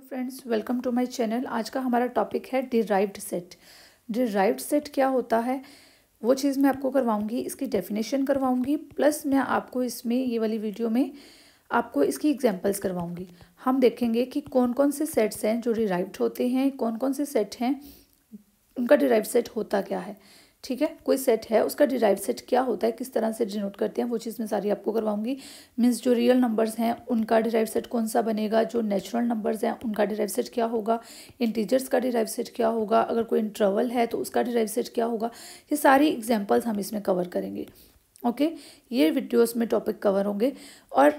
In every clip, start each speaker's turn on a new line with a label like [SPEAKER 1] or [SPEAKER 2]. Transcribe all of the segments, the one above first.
[SPEAKER 1] Hello friends, welcome to my channel. आज का हमारा टॉपिक है डिराइव्ड सेट। डिराइव्ड सेट क्या होता है वो चीज़ मैं आपको करवाऊंगी, इसकी डेफिनेशन करवाऊंगी, प्लस मैं आपको इसमें ये वाली वीडियो में आपको इसकी एग्जांपल्स करवाऊंगी। हम देखेंगे कि कौन कौन से सेट्स हैं जो डिराइव्ड होते हैं, कौन कौन से सेट हैं उनका डिराइव्ड सेट होता क्या है। ठीक है, कोई सेट है उसका डिराइव्ड सेट क्या होता है, किस तरह से डिनोट करते हैं, वो चीज़ मैं सारी आपको करवाऊंगी। मीन्स जो रियल नंबर्स हैं उनका डिराइव्ड सेट कौन सा बनेगा, जो नेचुरल नंबर्स हैं उनका डिराइव्ड सेट क्या होगा, इंटीजर्स का डिराइव्ड सेट क्या होगा, अगर कोई इंटरवल है तो उसका डिराइव्ड सेट क्या होगा। ये सारी एग्जाम्पल्स हम इसमें कवर करेंगे। ओके, ये वीडियोज़ में टॉपिक कवर होंगे और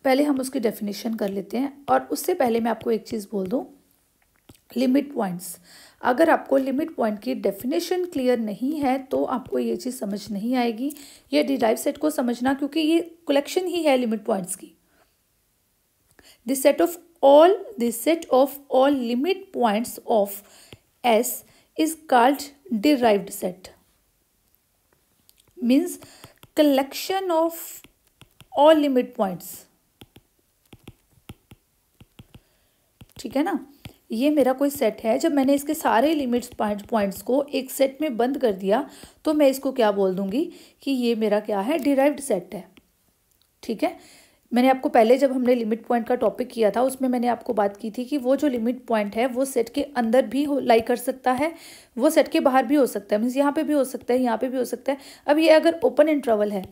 [SPEAKER 1] पहले हम उसकी डेफिनेशन कर लेते हैं। और उससे पहले मैं आपको एक चीज़ बोल दूँ, लिमिट पॉइंट्स। अगर आपको लिमिट पॉइंट की डेफिनेशन क्लियर नहीं है तो आपको ये चीज़ समझ नहीं आएगी, ये डिराइव सेट को समझना, क्योंकि ये कलेक्शन ही है लिमिट पॉइंट्स की। This set of all limit points of S is called derived set. Means collection of all limit points. ठीक है ना, ये मेरा कोई सेट है। जब मैंने इसके सारे लिमिट्स पॉइंट्स को एक सेट में बंद कर दिया तो मैं इसको क्या बोल दूंगी कि ये मेरा क्या है, डिराइव्ड सेट है। ठीक है, मैंने आपको पहले जब हमने लिमिट पॉइंट का टॉपिक किया था उसमें मैंने आपको बात की थी कि वो जो लिमिट पॉइंट है वो सेट के अंदर भी लाई कर सकता है, वो सेट के बाहर भी हो सकता है। मीन्स यहाँ पे भी हो सकता है, यहाँ पे भी हो सकता है। अब ये अगर ओपन इंटरवल है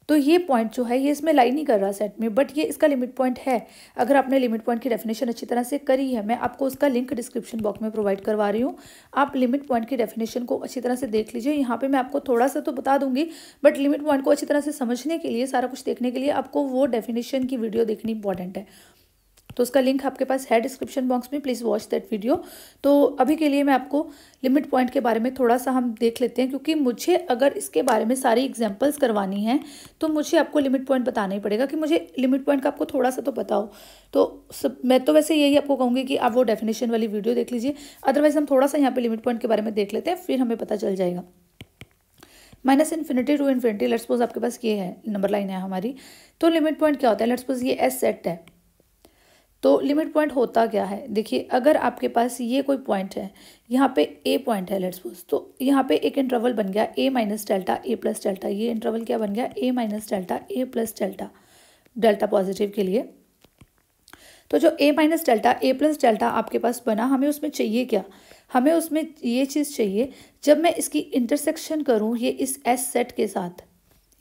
[SPEAKER 1] तो ये पॉइंट जो है ये इसमें लाई नहीं कर रहा सेट में, बट ये इसका लिमिट पॉइंट है। अगर आपने लिमिट पॉइंट की डेफिनेशन अच्छी तरह से करी है, मैं आपको उसका लिंक डिस्क्रिप्शन बॉक्स में प्रोवाइड करवा रही हूँ। आप लिमिट पॉइंट की डेफिनेशन को अच्छी तरह से देख लीजिए। यहाँ पे मैं आपको थोड़ा सा तो बता दूंगी, बट लिमिट पॉइंट को अच्छी तरह से समझने के लिए, सारा कुछ देखने के लिए आपको वो डेफिनेशन की वीडियो देखनी इंपॉर्टेंट है। तो उसका लिंक आपके पास है डिस्क्रिप्शन बॉक्स में, प्लीज़ वॉच दैट वीडियो। तो अभी के लिए मैं आपको लिमिट पॉइंट के बारे में थोड़ा सा हम देख लेते हैं, क्योंकि मुझे अगर इसके बारे में सारी एग्जांपल्स करवानी है तो मुझे आपको लिमिट पॉइंट बताना ही पड़ेगा कि मुझे लिमिट पॉइंट का आपको थोड़ा सा तो पता हो। तो मैं तो वैसे यही आपको कहूँगी कि आप वो डेफिनेशन वाली वीडियो देख लीजिए। अदरवाइज हम थोड़ा सा यहाँ पर लिमिट पॉइंट के बारे में देख लेते हैं, फिर हमें पता चल जाएगा। Minus infinity to infinity, let's suppose आपके पास ये है, नंबर लाइन है हमारी। तो लिमिट पॉइंट क्या होता है, लेट्स सपोज ये एस सेट है। तो लिमिट पॉइंट होता क्या है, देखिए अगर आपके पास ये कोई पॉइंट है, यहाँ पे ए पॉइंट है लेट्स सपोज, तो यहाँ पे एक इंटरवल बन गया ए minus delta A plus delta. ये इंटरवल क्या बन गया, ए minus delta A plus delta, delta positive के लिए। तो जो ए minus delta A plus delta आपके पास बना, हमें उसमें चाहिए क्या, हमें उसमें ये चीज़ चाहिए जब मैं इसकी इंटरसेक्शन करूँ ये इस एस सेट के साथ,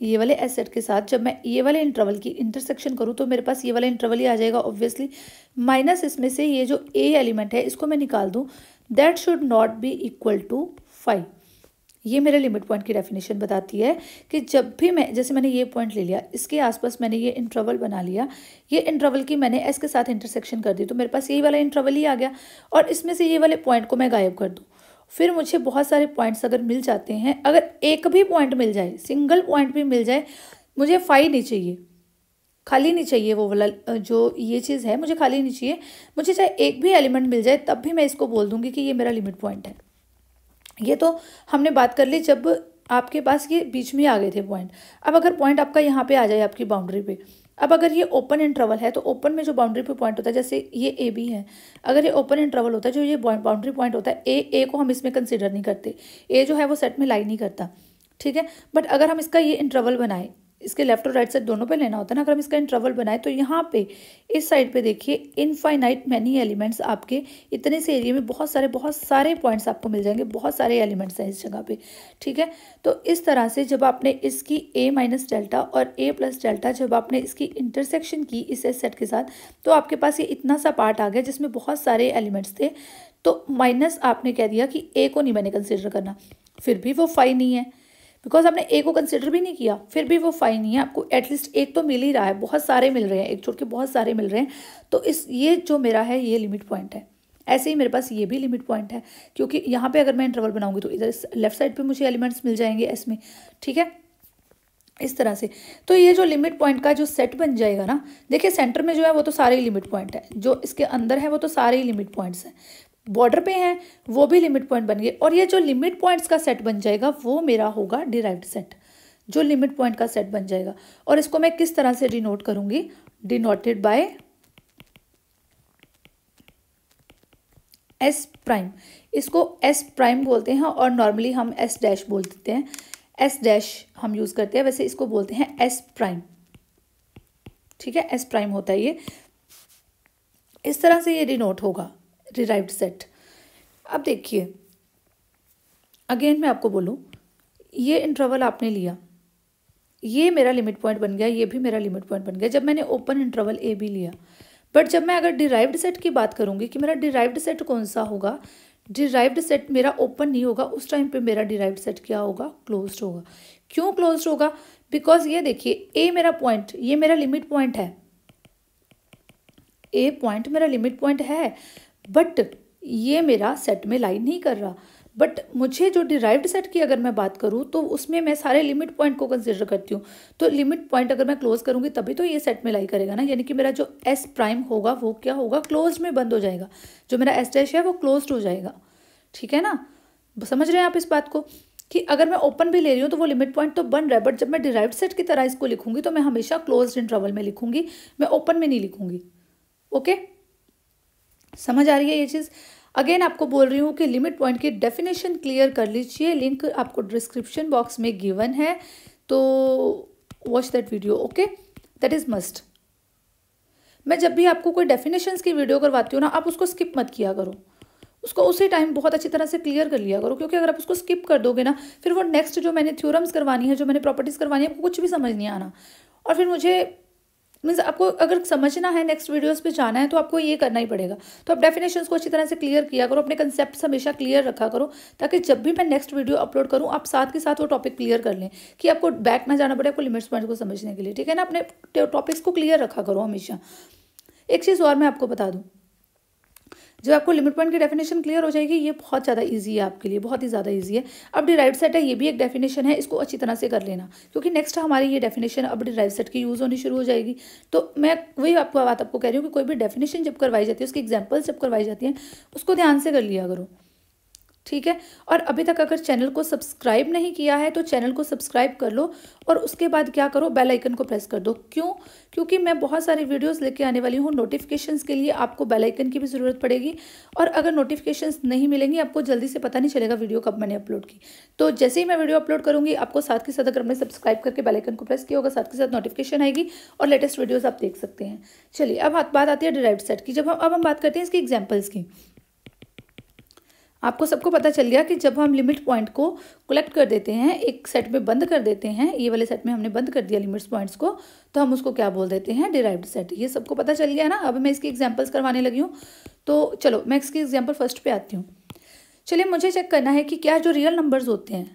[SPEAKER 1] ये वाले एस सेट के साथ, जब मैं ये वाले इंटरवल की इंटरसेक्शन करूँ तो मेरे पास ये वाला इंटरवल ही आ जाएगा ऑब्वियसली। माइनस इसमें से ये जो ए एलिमेंट है इसको मैं निकाल दूँ, that should not be equal to 5। ये मेरे लिमिट पॉइंट की डेफिनेशन बताती है कि जब भी मैं, जैसे मैंने ये पॉइंट ले लिया, इसके आसपास मैंने ये इंटरवल बना लिया, ये इंटरवल की मैंने एस के साथ इंटरसेक्शन कर दी, तो मेरे पास यही वाला इंटरवल ही आ गया। और इसमें से ये वाले पॉइंट को मैं गायब कर दूँ, फिर मुझे बहुत सारे पॉइंट्स अगर मिल जाते हैं, अगर एक भी पॉइंट मिल जाए, सिंगल पॉइंट भी मिल जाए, मुझे 5 नहीं चाहिए, खाली नहीं चाहिए वो वाला जो ये चीज़ है, मुझे खाली नहीं चाहिए। मुझे चाहे एक भी एलिमेंट मिल जाए तब भी मैं इसको बोल दूंगी कि ये मेरा लिमिट पॉइंट है। ये तो हमने बात कर ली जब आपके पास ये बीच में आ गए थे पॉइंट। अब अगर पॉइंट आपका यहाँ पे आ जाए आपकी बाउंड्री पे, अब अगर ये ओपन इंटरवल है तो ओपन में जो बाउंड्री पे पॉइंट होता है, जैसे ये ए बी है, अगर ये ओपन इंटरवल होता है, जो ये बाउंड्री पॉइंट होता है ए को हम इसमें कंसिडर नहीं करते, ए जो है वो सेट में लाई नहीं करता। ठीक है, बट अगर हम इसका ये इंटरवल बनाए, इसके लेफ्ट और राइट साइड दोनों पे लेना होता है ना, अगर हम इसका इंटरवल बनाए तो यहाँ पे इस साइड पे देखिए इनफाइनाइट मैनी एलिमेंट्स, आपके इतने से एरिया में बहुत सारे पॉइंट्स आपको मिल जाएंगे, बहुत सारे एलिमेंट्स हैं इस जगह पे। ठीक है, तो इस तरह से जब आपने इसकी ए माइनस डेल्टा और ए प्लस डेल्टा, जब आपने इसकी इंटरसेक्शन की इस सेट के साथ, तो आपके पास ये इतना सा पार्ट आ गया जिसमें बहुत सारे एलिमेंट्स थे। तो माइनस आपने कह दिया कि ए को नहीं मैंने कंसिडर करना, फिर भी वो 5 नहीं है, बिकॉज आपने ए को कंसिडर भी नहीं किया, फिर भी वो 5 नहीं है। आपको एटलीस्ट एक तो मिल ही रहा है, बहुत सारे मिल रहे हैं, एक छोड़ के बहुत सारे मिल रहे हैं। तो ये जो मेरा है ये लिमिट पॉइंट है। ऐसे ही मेरे पास ये भी लिमिट पॉइंट है, क्योंकि यहाँ पे अगर मैं इंटरवल बनाऊंगी तो इधर लेफ्ट साइड पे मुझे एलिमेंट्स मिल जाएंगे इसमें। ठीक है, इस तरह से। तो ये जो लिमिट पॉइंट का जो सेट बन जाएगा ना, देखिए सेंटर में जो है वो तो सारे ही लिमिट पॉइंट है, जो इसके अंदर है वो तो सारे ही लिमिट पॉइंट्स हैं, बॉर्डर पे हैं वो भी लिमिट पॉइंट बन गए, और ये जो लिमिट पॉइंट्स का सेट बन जाएगा वो मेरा होगा डिराइव्ड सेट, जो लिमिट पॉइंट का सेट बन जाएगा। और इसको मैं किस तरह से डिनोट करूंगी, डिनोटेड बाय एस प्राइम, इसको एस प्राइम बोलते हैं और नॉर्मली हम एस डैश बोल देते हैं, एस डैश हम यूज़ करते हैं, वैसे इसको बोलते हैं एस प्राइम। ठीक है, एस प्राइम होता है ये, इस तरह से ये डिनोट होगा डिराइव्ड सेट। अब देखिए अगेन मैं आपको बोलूँ, ये इंटरवल आपने लिया, ये मेरा लिमिट पॉइंट बन गया, ये भी मेरा लिमिट पॉइंट बन गया जब मैंने ओपन इंटरवल ए बी लिया। बट जब मैं अगर डिराइव्ड सेट की बात करूँगी कि मेरा डिराइव्ड सेट कौन सा होगा, डिराइव्ड सेट मेरा ओपन नहीं होगा, उस टाइम पे मेरा डिराइव्ड सेट क्या होगा, क्लोज्ड होगा। क्यों क्लोज्ड होगा? बिकॉज ये देखिए ए मेरा पॉइंट, ये मेरा लिमिट पॉइंट है, ए पॉइंट मेरा लिमिट पॉइंट है, बट ये मेरा सेट में लाई नहीं कर रहा। बट मुझे जो डिराइव्ड सेट की अगर मैं बात करूँ तो उसमें मैं सारे लिमिट पॉइंट को कंसिडर करती हूँ, तो लिमिट पॉइंट अगर मैं क्लोज करूँगी तभी तो ये सेट में लाई करेगा ना, यानी कि मेरा जो एस प्राइम होगा वो क्या होगा, क्लोज में बंद हो जाएगा, जो मेरा एस डैश है वो क्लोज्ड हो जाएगा। ठीक है ना, समझ रहे हैं आप इस बात को कि अगर मैं ओपन भी ले रही हूँ तो वो लिमिट पॉइंट तो बन रहा है, बट जब मैं डिराइव्ड सेट की तरह इसको लिखूंगी तो मैं हमेशा क्लोज्ड इंटरवल में लिखूंगी, मैं ओपन में नहीं लिखूंगी। ओके, समझ आ रही है ये चीज़? अगेन आपको बोल रही हूँ कि लिमिट पॉइंट की डेफिनेशन क्लियर कर लीजिए, लिंक आपको डिस्क्रिप्शन बॉक्स में गिवन है, तो watch that video. Okay, that is must. मैं जब भी आपको कोई डेफिनेशंस की वीडियो करवाती हूँ ना, आप उसको स्किप मत किया करो, उसको उसी टाइम बहुत अच्छी तरह से क्लियर कर लिया करो, क्योंकि अगर आप उसको स्किप कर दोगे ना, फिर वो नेक्स्ट जो मैंने थ्योरम्स करवानी है, जो मैंने प्रॉपर्टीज़ करवानी है, आपको कुछ भी समझ नहीं आना। और फिर मुझे मीन्स आपको अगर समझना है, नेक्स्ट वीडियोस पे जाना है, तो आपको ये करना ही पड़ेगा। तो आप डेफिनेशंस को अच्छी तरह से क्लियर किया करो, अपने कंसेप्ट हमेशा क्लियर रखा करो, ताकि जब भी मैं नेक्स्ट वीडियो अपलोड करूँ आप साथ के साथ वो टॉपिक क्लियर कर लें, कि आपको बैक ना जाना पड़े आपको लिमिट्स पॉइंट को समझने के लिए। ठीक है ना, अपने टॉपिक्स को क्लियर रखा करो हमेशा। एक चीज़ और मैं आपको बता दूँ, जब आपको लिमिट पॉइंट की डेफिनेशन क्लियर हो जाएगी, ये बहुत ज़्यादा इजी है आपके लिए, बहुत ही ज़्यादा इजी है। अब डिराइव्ड सेट है, ये भी एक डेफिनेशन है, इसको अच्छी तरह से कर लेना, क्योंकि नेक्स्ट हमारी ये डेफिनेशन अब डिराइव्ड सेट की यूज़ होनी शुरू हो जाएगी। तो मैं वही आपको कह रही हूँ कि कोई भी डेफिनेशन जब करवाई जाती है, उसकी एग्जाम्पल्स जब करवाई जाती हैं, उसको ध्यान से कर लिया करो। ठीक है, और अभी तक अगर चैनल को सब्सक्राइब नहीं किया है तो चैनल को सब्सक्राइब कर लो, और उसके बाद क्या करो, बेल आइकन को प्रेस कर दो। क्यों? क्योंकि मैं बहुत सारी वीडियोस लेके आने वाली हूँ, नोटिफिकेशंस के लिए आपको बेल आइकन की भी ज़रूरत पड़ेगी, और अगर नोटिफिकेशंस नहीं मिलेंगी आपको जल्दी से पता नहीं चलेगा वीडियो कब मैंने अपलोड की। तो जैसे ही मैं वीडियो अपलोड करूँगी, आपको साथ के साथ अगर हमने सब्सक्राइब करके बेल आइकन को प्रेस किया होगा, साथ के साथ नोटिफिकेशन आएगी और लेटेस्ट वीडियोज़ आप देख सकते हैं। चलिए अब बात आती है डिराइव्ड सेट की। अब हम बात करते हैं इसकी एग्जाम्पल्स की। आपको सबको पता चल गया कि जब हम लिमिट पॉइंट को कलेक्ट कर देते हैं, एक सेट में बंद कर देते हैं, ये वाले सेट में हमने बंद कर दिया लिमिट्स पॉइंट्स को, तो हम उसको क्या बोल देते हैं, डिराइव्ड सेट। ये सबको पता चल गया ना। अब मैं इसकी एग्जांपल्स करवाने लगी हूँ, तो चलो मैं इसकी एग्जांपल फर्स्ट पे आती हूँ। चलिए मुझे चेक करना है कि क्या जो रियल नंबर्स होते हैं,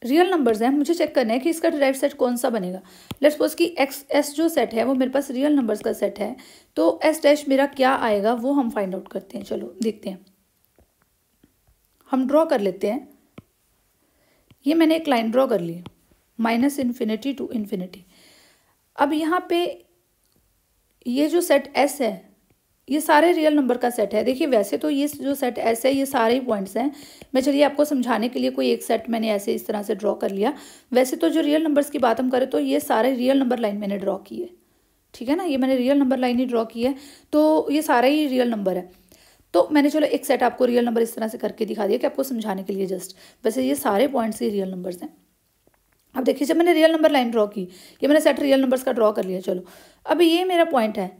[SPEAKER 1] रियल नंबर्स हैं, मुझे चेक करना है कि इसका डिराइव्ड सेट कौन सा बनेगा। लेट्स सपोज कि एस जो सेट है वो मेरे पास रियल नंबर्स का सेट है, तो एस डैश मेरा क्या आएगा वो हम फाइंड आउट करते हैं। चलो देखते हैं, हम ड्रॉ कर लेते हैं। ये मैंने एक लाइन ड्रॉ कर ली, -∞ to ∞। अब यहाँ पे ये जो सेट एस है, ये सारे रियल नंबर का सेट है। देखिए वैसे तो ये जो सेट एस है ये सारे ही पॉइंट्स हैं। मैं चलिए आपको समझाने के लिए कोई एक सेट मैंने ऐसे इस तरह से ड्रॉ कर लिया। वैसे तो जो रियल नंबर्स की बात हम करें तो ये सारे रियल नंबर लाइन मैंने ड्रॉ की है। ठीक है ना, ये मैंने रियल नंबर लाइन ही ड्रॉ की है, तो ये सारा ही रियल नंबर है। तो मैंने चलो एक सेट आपको रियल नंबर इस तरह से करके दिखा दिया कि आपको समझाने के लिए जस्ट। वैसे ये सारे पॉइंट्स ही रियल नंबर्स हैं। अब देखिए जब मैंने रियल नंबर लाइन ड्रॉ की, ये मैंने सेट रियल नंबर्स का ड्रॉ कर लिया। चलो अब ये मेरा पॉइंट है,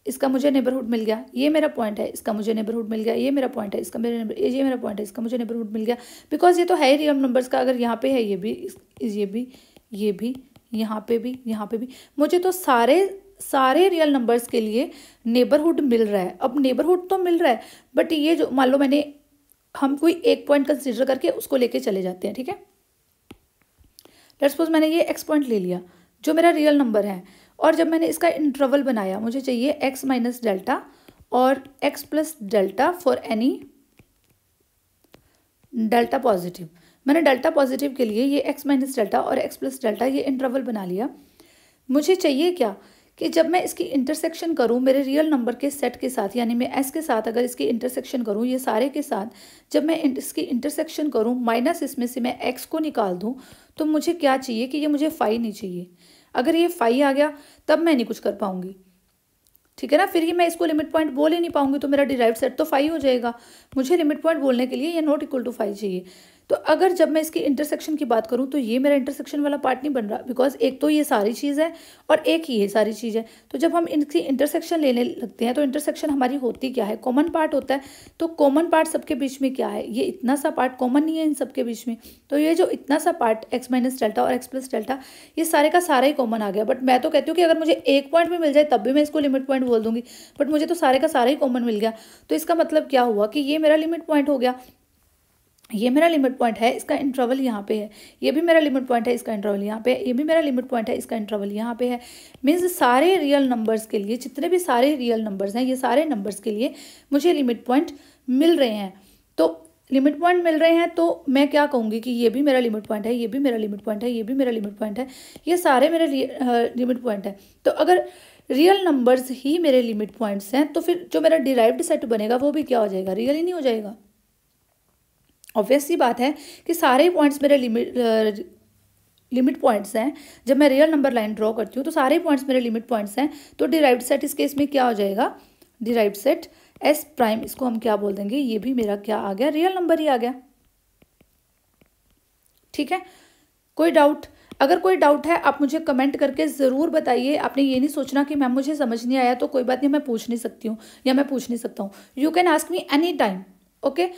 [SPEAKER 1] इसका मुझे नेबरहुड मिल गया। ये मेरा पॉइंट है, इसका मुझे नेबरहुड मिल गया। ये मेरा पॉइंट है, इसका ये मेरा पॉइंट है, इसका मुझे नेबरहुड मिल गया। बिकॉज ये तो है रियल नंबर्स का। अगर यहाँ पे है ये भी, ये भी, यहाँ पे भी, यहाँ पे भी, मुझे तो सारे रियल नंबर्स के लिए नेबरहुड मिल रहा है। अब नेबरहुड तो मिल रहा है, बट ये जो मान लो हम कोई एक पॉइंट कंसिडर करके उसको लेके चले जाते हैं। ठीक है, लेट्स सपोज मैंने ये एक्स पॉइंट ले लिया जो मेरा रियल नंबर है, और जब मैंने इसका इंटरवल बनाया, मुझे चाहिए x माइनस डेल्टा और x plus delta for any delta positive. मैंने डेल्टा पॉजिटिव के लिए ये x माइनस डेल्टा और x प्लस डेल्टा ये इंटरवल बना लिया। मुझे चाहिए क्या कि जब मैं इसकी इंटरसेक्शन करूँ मेरे रियल नंबर के सेट के साथ, यानी मैं s के साथ अगर इसकी इंटरसेक्शन करूँ ये सारे के साथ, जब मैं इसकी इंटरसेक्शन करूँ माइनस इसमें से मैं x को निकाल दूँ, तो मुझे क्या चाहिए कि ये मुझे फाई नहीं चाहिए। अगर ये फाई आ गया तब मैं नहीं कुछ कर पाऊंगी। ठीक है ना। फिर ही मैं इसको लिमिट पॉइंट बोल ही नहीं पाऊंगी, तो मेरा डिराइव्ड सेट तो 5 हो जाएगा। मुझे लिमिट पॉइंट बोलने के लिए ये नॉट इक्वल टू 5 चाहिए। तो अगर जब मैं इसकी इंटरसेक्शन की बात करूँ तो ये मेरा इंटरसेक्शन वाला पार्ट नहीं बन रहा, बिकॉज एक तो ये सारी चीज़ है और एक ही ये सारी चीज़ है। तो जब हम इनकी इंटरसेक्शन लेने लगते हैं तो इंटरसेक्शन हमारी होती क्या है, कॉमन पार्ट होता है। तो कॉमन पार्ट सबके बीच में क्या है, ये इतना सा पार्ट कॉमन नहीं है इन सबके बीच में। तो ये जो इतना सा पार्ट x माइनस डेल्टा और x प्लस डेल्टा, ये सारे का सारा ही कॉमन आ गया। बट मैं तो कहती हूँ कि अगर मुझे एक पॉइंट भी मिल जाए तब भी मैं इसको लिमिट पॉइंट बोल दूंगी, बट मुझे तो सारे का सारा ही कॉमन मिल गया। तो इसका मतलब क्या हुआ कि ये मेरा लिमिट पॉइंट हो गया। ये मेरा लिमिट पॉइंट है, इसका इंटरवल यहाँ पे है। ये भी मेरा लिमिट पॉइंट है, इसका इंटरवल यहाँ पे है। ये भी मेरा लिमिट पॉइंट है, इसका इंटरवल यहाँ पे है। मीन्स सारे रियल नंबर्स के लिए, जितने भी सारे रियल नंबर्स हैं, ये सारे नंबर्स के लिए मुझे लिमिट पॉइंट मिल रहे हैं। तो लिमिट पॉइंट मिल रहे हैं तो मैं क्या कहूँगी कि ये भी मेरा लिमिट पॉइंट है, ये भी मेरा लिमिट पॉइंट है, ये भी मेरा लिमिट पॉइंट है, ये सारे मेरे लिमिट पॉइंट है। तो अगर रियल नंबर्स ही मेरे लिमिट पॉइंट्स हैं तो फिर जो मेरा डिराइव्ड सेट बनेगा वो भी क्या हो जाएगा, रियल ही नहीं हो जाएगा। ऑब्वियस सी बात है कि सारे पॉइंट्स मेरे लिमिट पॉइंट्स हैं। जब मैं रियल नंबर लाइन ड्रॉ करती हूँ तो सारे पॉइंट्स मेरे लिमिट पॉइंट्स हैं। तो डिराइव्ड सेट इस केस में क्या हो जाएगा, डिराइव्ड सेट एस प्राइम, इसको हम क्या बोल देंगे, ये भी मेरा क्या आ गया, रियल नंबर ही आ गया। ठीक है, कोई डाउट? अगर कोई डाउट है आप मुझे कमेंट करके ज़रूर बताइए। आपने ये नहीं सोचना कि मैम मुझे समझ नहीं आया तो कोई बात नहीं, मैं पूछ नहीं सकती हूँ या मैं पूछ नहीं सकता हूँ। You can ask me any time, okay.